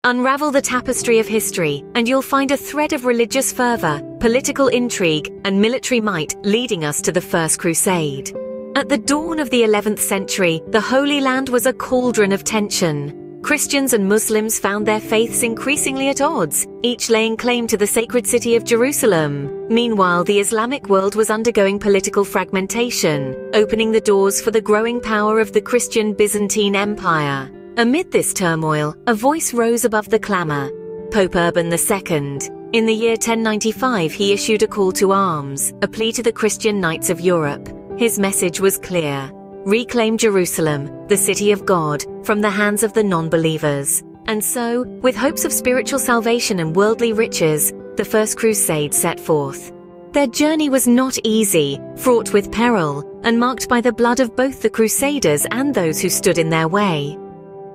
Unravel the tapestry of history, and you'll find a thread of religious fervor, political intrigue, and military might leading us to the First Crusade. At the dawn of the 11th century, the Holy Land was a cauldron of tension. Christians and Muslims found their faiths increasingly at odds, each laying claim to the sacred city of Jerusalem. Meanwhile, the Islamic world was undergoing political fragmentation, opening the doors for the growing power of the Christian Byzantine Empire. Amid this turmoil, a voice rose above the clamor. Pope Urban II. In the year 1095, he issued a call to arms, a plea to the Christian knights of Europe. His message was clear: reclaim Jerusalem, the city of God, from the hands of the non-believers. And so, with hopes of spiritual salvation and worldly riches, the First Crusade set forth. Their journey was not easy, fraught with peril, and marked by the blood of both the Crusaders and those who stood in their way.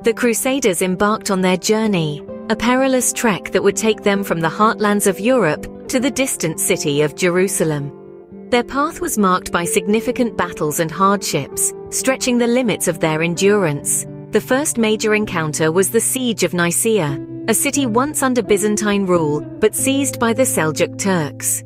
The Crusaders embarked on their journey, a perilous trek that would take them from the heartlands of Europe to the distant city of Jerusalem. Their path was marked by significant battles and hardships, stretching the limits of their endurance. The first major encounter was the Siege of Nicaea, a city once under Byzantine rule but seized by the Seljuk Turks.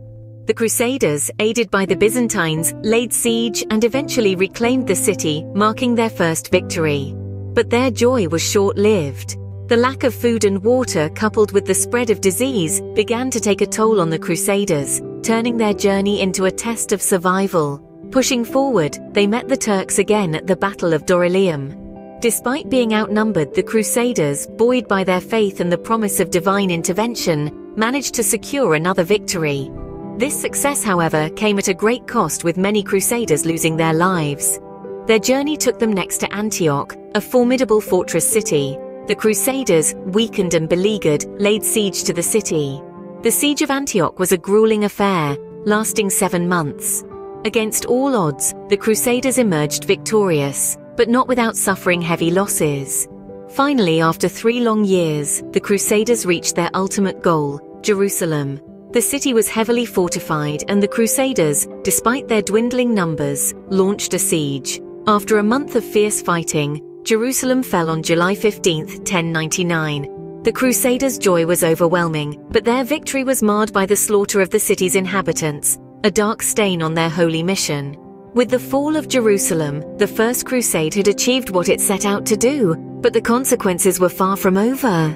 The Crusaders, aided by the Byzantines, laid siege and eventually reclaimed the city, marking their first victory. But their joy was short-lived. The lack of food and water, coupled with the spread of disease, began to take a toll on the Crusaders, turning their journey into a test of survival. Pushing forward, they met the Turks again at the Battle of Dorylaeum. Despite being outnumbered, the Crusaders, buoyed by their faith and the promise of divine intervention, managed to secure another victory. This success, however, came at a great cost, with many Crusaders losing their lives. Their journey took them next to Antioch, a formidable fortress city. The Crusaders, weakened and beleaguered, laid siege to the city. The Siege of Antioch was a grueling affair, lasting 7 months. Against all odds, the Crusaders emerged victorious, but not without suffering heavy losses. Finally, after 3 long years, the Crusaders reached their ultimate goal, Jerusalem. The city was heavily fortified, and the Crusaders, despite their dwindling numbers, launched a siege. After a month of fierce fighting, Jerusalem fell on July 15, 1099. The Crusaders' joy was overwhelming, but their victory was marred by the slaughter of the city's inhabitants, a dark stain on their holy mission. With the fall of Jerusalem, the First Crusade had achieved what it set out to do, but the consequences were far from over.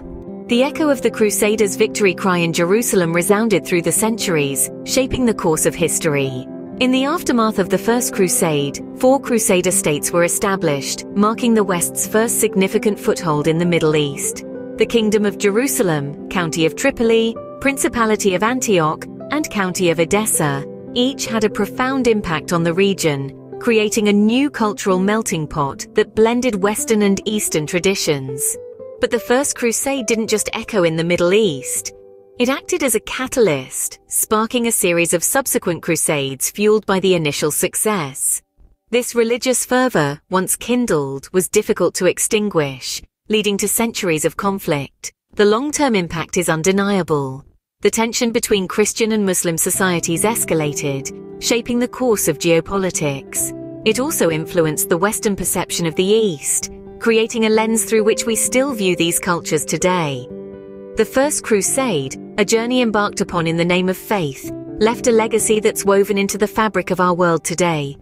The echo of the Crusaders' victory cry in Jerusalem resounded through the centuries, shaping the course of history. In the aftermath of the First Crusade, 4 Crusader states were established, marking the West's first significant foothold in the Middle East. The Kingdom of Jerusalem, County of Tripoli, Principality of Antioch, and County of Edessa, each had a profound impact on the region, creating a new cultural melting pot that blended Western and Eastern traditions. But the First Crusade didn't just echo in the Middle East. It acted as a catalyst, sparking a series of subsequent crusades fueled by the initial success. This religious fervor, once kindled, was difficult to extinguish, leading to centuries of conflict. The long-term impact is undeniable. The tension between Christian and Muslim societies escalated, shaping the course of geopolitics. It also influenced the Western perception of the East, creating a lens through which we still view these cultures today. The First Crusade, a journey embarked upon in the name of faith, left a legacy that's woven into the fabric of our world today.